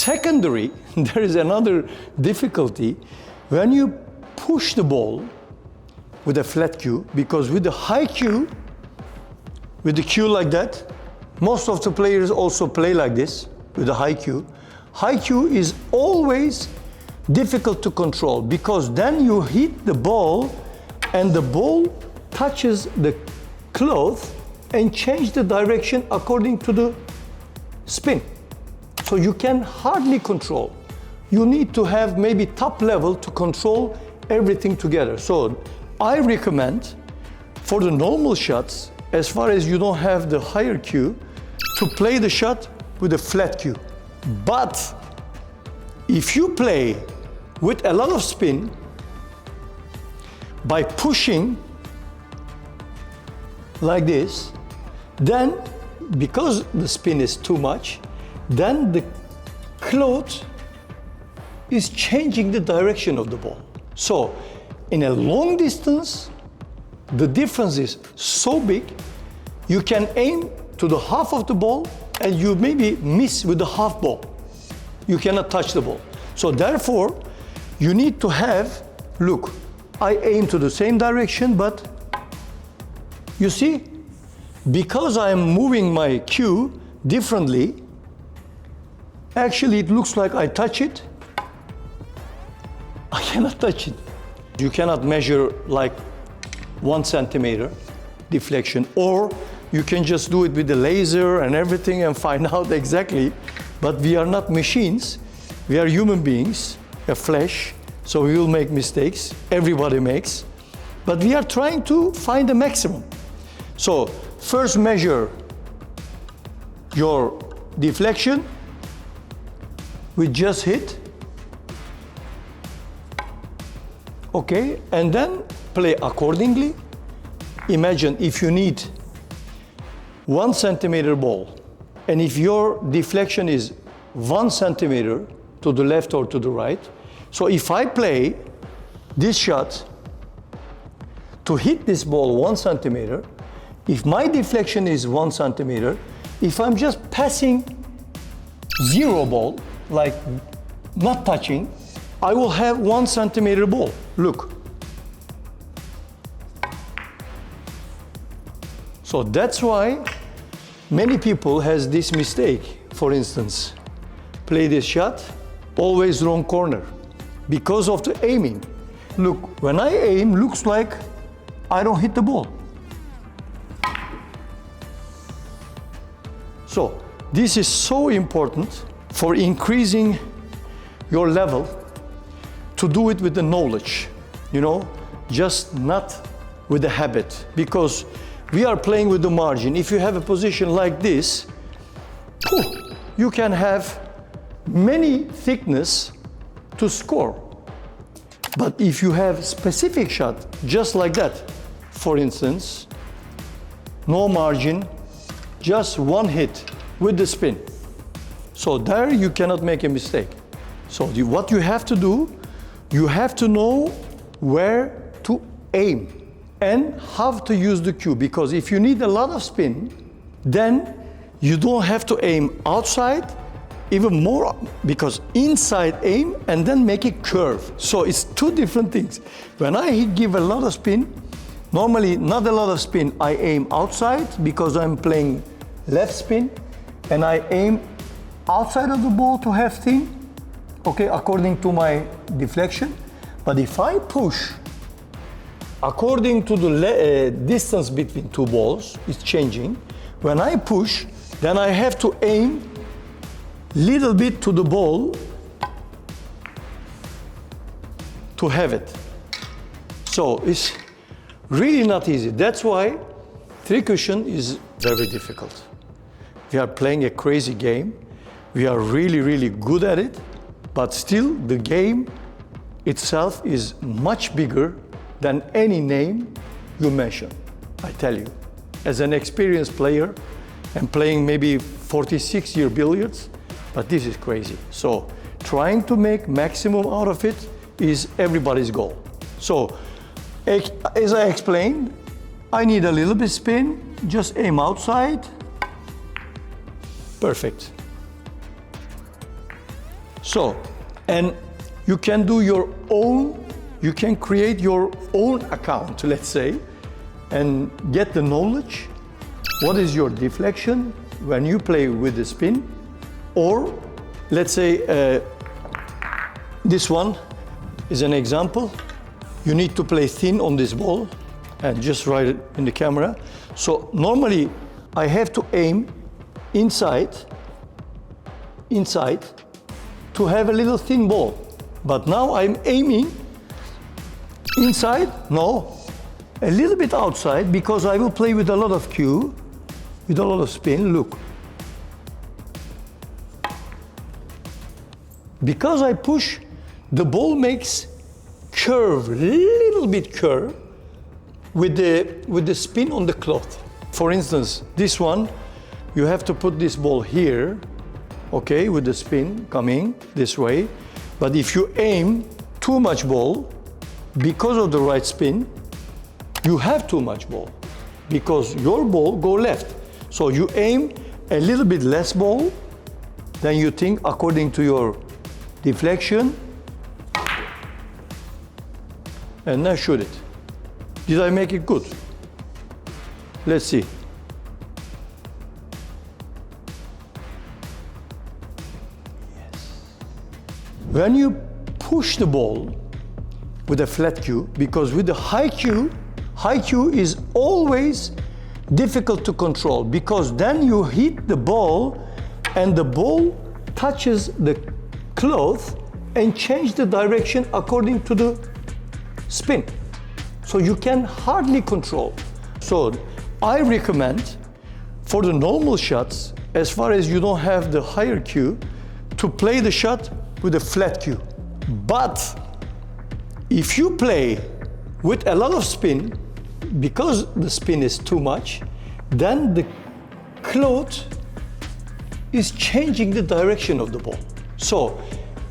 Secondary, there is another difficulty when you push the ball with a flat cue, because with the high cue, with the cue like that, most of the players also play like this with the high cue. High cue is always difficult to control because then you hit the ball and the ball touches the cloth and change the direction according to the spin. So you can hardly control. You need to have maybe top level to control everything together. So I recommend for the normal shots, as far as you don't have the higher cue, to play the shot with a flat cue. But if you play with a lot of spin, by pushing like this, then because the spin is too much, then the cloth is changing the direction of the ball. So in a long distance, the difference is so big, you can aim to the half of the ball and you maybe miss with the half ball. You cannot touch the ball. So therefore, you need to have, look, I aim to the same direction, but you see, because I am moving my cue differently, actually it looks like I touch it. I cannot touch it. You cannot measure like 1 centimeter deflection, or you can just do it with the laser and everything and find out exactly. But we are not machines. We are human beings, a flesh, so we will make mistakes. Everybody makes. But we are trying to find the maximum. So first measure your deflection. We just hit. Okay, and then play accordingly. Imagine if you need 1 centimeter ball, and if your deflection is 1 centimeter to the left or to the right, so if I play this shot to hit this ball 1 centimeter, if my deflection is 1 centimeter, if I'm just passing zero ball, like not touching, I will have 1 centimeter ball. Look. So that's why many people has this mistake. For instance, play this shot, always wrong corner, because of the aiming. Look, when I aim, looks like I don't hit the ball. So this is so important for increasing your level, to do it with the knowledge, you know, just not with the habit, because we are playing with the margin. If you have a position like this, you can have many thickness to score. But if you have specific shot, just like that, for instance, no margin, just one hit with the spin. So there you cannot make a mistake. So what you have to do, you have to know where to aim and how to use the cue, because if you need a lot of spin, then you don't have to aim outside, even more, because inside aim and then make it curve. So it's two different things. When I give a lot of spin, normally not a lot of spin, I aim outside because I'm playing left spin, and I aim outside of the ball to have thin, okay, according to my deflection. But if I push according to the distance between two balls, it's changing. When I push, then I have to aim little bit to the ball to have it. So it's really not easy. That's why three cushion is very difficult. We are playing a crazy game. We are really, really good at it, but still the game itself is much bigger than any name you mention, I tell you. As an experienced player and playing maybe 46-year billiards, but this is crazy. So trying to make maximum out of it is everybody's goal. So as I explained, I need a little bit spin, just aim outside. Perfect. So, and you can do your own, you can create your own account, let's say, and get the knowledge. What is your deflection when you play with the spin? Or let's say this one is an example. You need to play thin on this ball and just write it in the camera. So normally I have to aim inside to have a little thin ball. But now I'm aiming inside, no, a little bit outside, because I will play with a lot of cue, with a lot of spin. Look. Because I push, the ball makes curve, little bit curve, with the spin on the cloth. For instance, this one, you have to put this ball here, okay, with the spin coming this way. But if you aim too much ball, because of the right spin, you have too much ball, because your ball go left. So you aim a little bit less ball than you think according to your deflection, and now shoot it. Did I make it good? Let's see. Yes. When you push the ball with a flat cue, because with the high cue is always difficult to control, because then you hit the ball and the ball touches the cloth and change the direction according to the spin. So you can hardly control. So I recommend for the normal shots, as far as you don't have the higher cue, to play the shot with a flat cue. But if you play with a lot of spin, because the spin is too much, then the cloth is changing the direction of the ball. So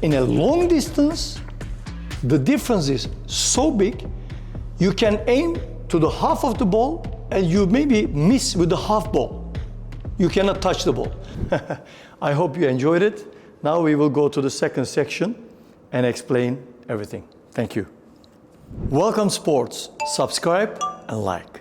in a long distance, the difference is so big, you can aim to the half of the ball and you maybe miss with the half ball. You cannot touch the ball. I hope you enjoyed it. Now we will go to the second section and explain everything. Thank you. Welcome Sports. Subscribe and like.